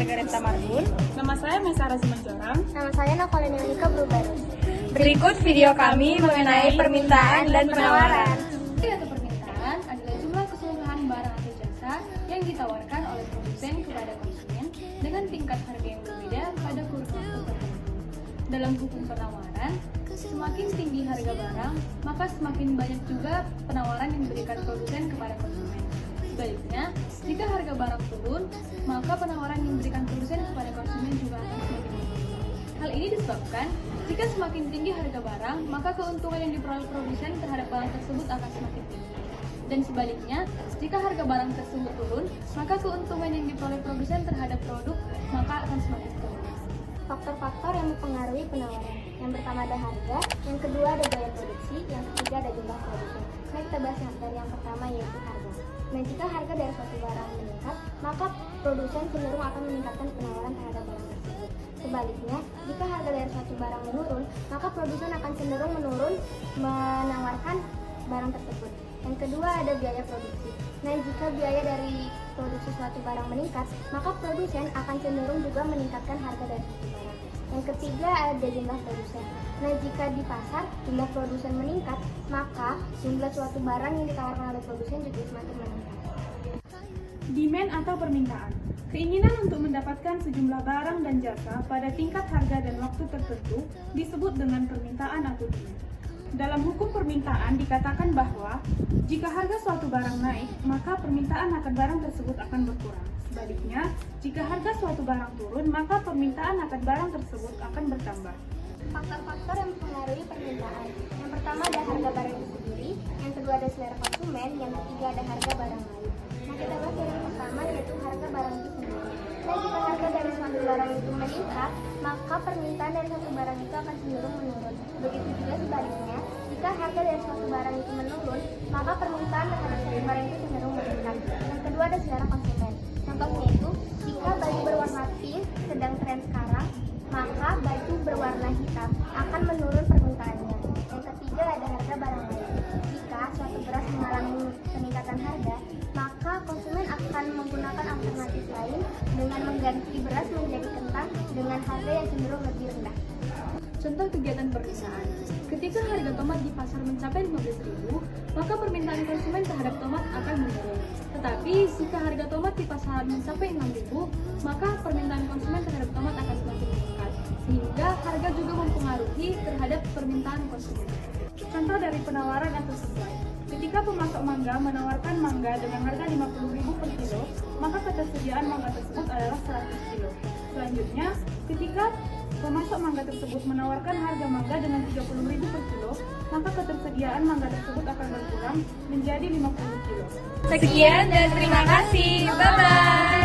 Margaret Tamargun. Nama saya Mesara Simanjorang. Nama saya Novalina Nika Brubarus. Berikut video kami mengenai permintaan dan penawaran. Atau permintaan adalah jumlah keseluruhan barang atau jasa yang ditawarkan oleh produsen kepada konsumen dengan tingkat harga yang berbeda pada kurun waktu tertentu. Dalam hukum penawaran, semakin tinggi harga barang, maka semakin banyak juga penawaran yang diberikan produsen kepada konsumen. Sebaliknya, jika harga barang turun, maka penawaran yang diberikan produsen kepada konsumen juga akan semakin menurun. Hal ini disebabkan jika semakin tinggi harga barang, maka keuntungan yang diperoleh produsen terhadap barang tersebut akan semakin tinggi. Dan sebaliknya, jika harga barang tersebut turun, maka keuntungan yang diperoleh produsen terhadap produk maka akan semakin turun. Faktor-faktor yang mempengaruhi penawaran. Yang pertama ada harga, yang kedua ada biaya produksi, yang ketiga ada jumlah produsen. Mari kita bahas dari yang pertama yaitu harga. Nah, jika harga dari suatu barang meningkat, maka produsen cenderung akan meningkatkan penawaran terhadap barang tersebut. Sebaliknya, jika harga dari suatu barang menurun, maka produsen akan cenderung menawarkan barang tersebut. Yang kedua ada biaya produksi. Nah, jika biaya dari produksi suatu barang meningkat, maka produsen akan cenderung juga meningkatkan harga dari suatu barang. Yang ketiga ada jumlah produsen. Nah, jika di pasar jumlah produsen meningkat, maka jumlah suatu barang yang ditawarkan oleh produsen juga semakin meningkat. Demand atau permintaan. Keinginan untuk mendapatkan sejumlah barang dan jasa pada tingkat harga dan waktu tertentu disebut dengan permintaan atau demand. Dalam hukum permintaan dikatakan bahwa jika harga suatu barang naik, maka permintaan akan barang tersebut akan berkurang. Sebaliknya, jika harga suatu barang turun, maka permintaan akan barang tersebut akan bertambah. Faktor-faktor yang mempengaruhi permintaan. Yang pertama ada harga barang itu sendiri, yang kedua ada selera konsumen, yang ketiga ada harga barang lain. Nah, kita bahas yang pertama yaitu harga barang itu sendiri. Nah, jika harga dari suatu barang itu meningkat, maka permintaan dari suatu barang itu akan cenderung menurun. Begitu juga sebaliknya, jika harga dari suatu barang itu menurun, maka permintaan terhadap suatu barang itu cenderung meningkat. Yang kedua ada selera konsumen. Contohnya itu, jika baju berwarna pink sedang tren sekarang, maka baju berwarna hitam akan menurun permintaannya. Yang ketiga ada harga barang lain. Jika suatu beras mengalami peningkatan harga, maka konsumen akan menggunakan alternatif lain dengan mengganti beras menjadi kentang dengan harga yang cenderung lebih rendah. Contoh kegiatan permintaan. Ketika harga tomat di pasar mencapai 15.000, maka permintaan konsumen terhadap tomat akan menurun. Tetapi jika harga tomat di pasaran mencapai 6.000, maka permintaan konsumen terhadap tomat akan semakin meningkat, sehingga harga juga mempengaruhi terhadap permintaan konsumen. Contoh dari penawaran atau supply. Ketika pemasok mangga menawarkan mangga dengan harga 50.000 per kilo, maka ketersediaan mangga tersebut adalah 100 kilo. Selanjutnya, ketika pemasok mangga tersebut menawarkan harga mangga dengan 30.000 per kilo, maka ketersediaan mangga tersebut akan berkurang menjadi 50 kilo. Sekian dan terima kasih. Bye-bye.